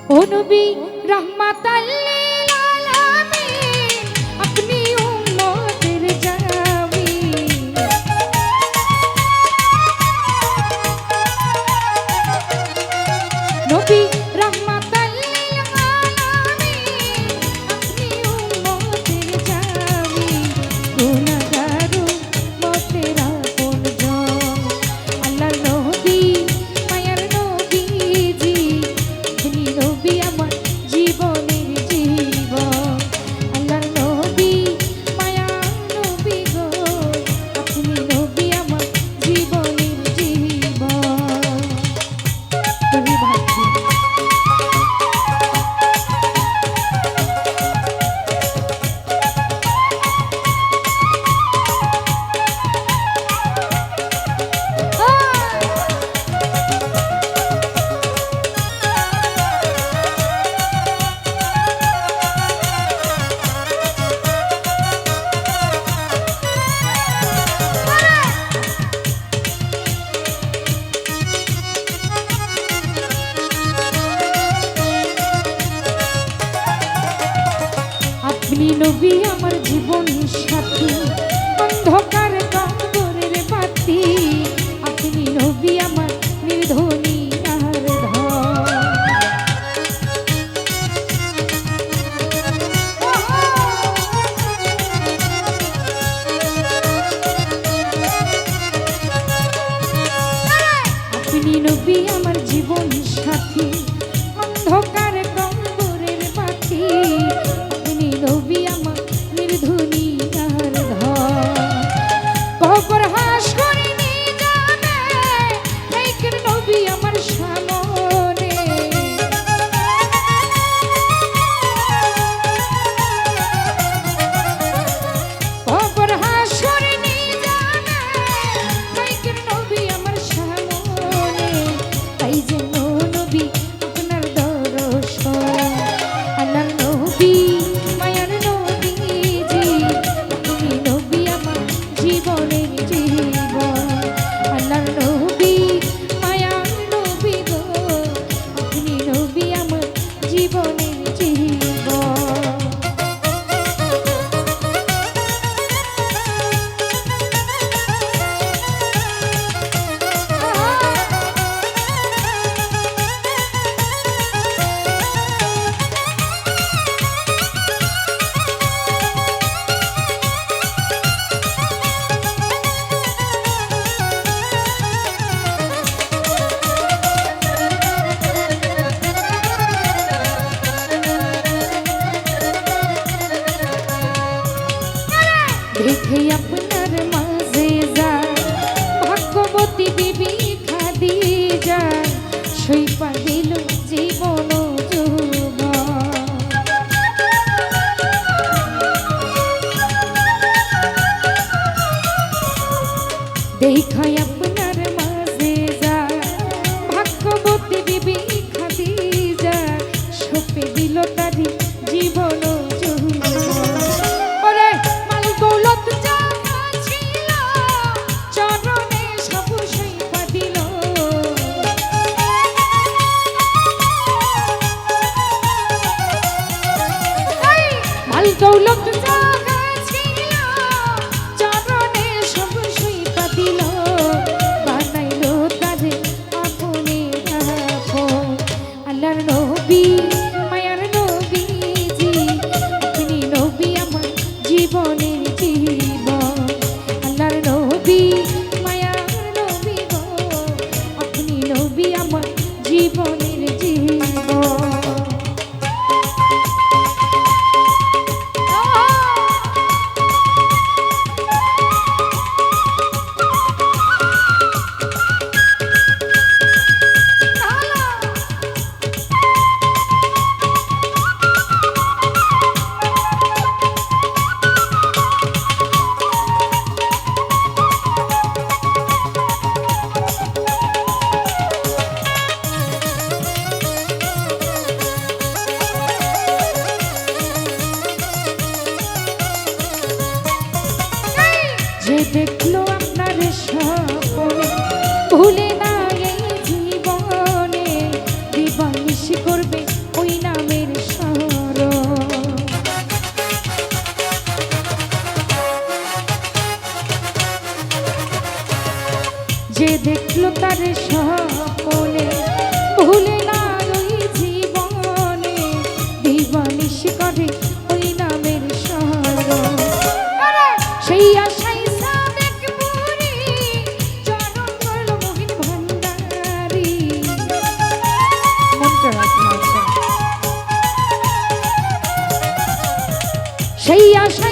ও নবী রাহমাতাল লিল আলামিন আপনি উম্মতের জামিন নবী রাহমাতাল লিল আলামিন আপনি উম্মতের জামিন গুনাহগার উম্মতের আপনজন আল্লাহর নবী মায়ার নবীজি আপনি নবী আমার জীবনের জীবন আল্লাহর নবী মায়ার নবী গো আপনি নবী আমার জীবনের জীবন তুমি ভাবছি আপনি নবী আমার জীবন সাথী অন্ধকার কবরের বাতি আপনি নবী আমার নির্ধনী আর ধন আপনি নবী আমার জীবন সাথী অন্ধকার কবরের বাতি আপনি নবী আমার নির্ধনী আর ধন কবর হাস করে নিয়ে যাবে এইকের নবী আমার সামনে কবর হাস করে নিয়ে যাবে এইকের নবী আমার সামনে তাই যেন নবী আপনার দর্শন আল্লাহর নবী মায়ার নবীজি আপনি নবী আমার জীবনের জীবন আল্লাহর নবী মায়ার নবী গো আপনি নবী আমার জীবনের জীবন দেখে আপনার মাঝে যায় ভাগ্যবতী বিবি খাদিজা সইপা দিল জীবন যৌবন দেখে আপনার মাঝে যায় ভাগ্যবতী বিবি খাদিজা সপে দিল তারি জীবন যৌবন ওরে মাল দৌলত যা ছিল চরণে সব সইপা দিল মাল দৌলত যা ছিল চরণে সব সইপা দিল বানাইলো তারে আপনে আপন আল্লাহর নবী মায়ার নবীজি আপনি নবী আমার জীবনের জীবন আল্লাহর নবী মায়ার নবী গো আপনি নবী আমার জীবনের জীবন যে দেখলো আপনার স্বপ্নে ভুলে না এই জীবনে দিবানিশি করবে সেই আশায়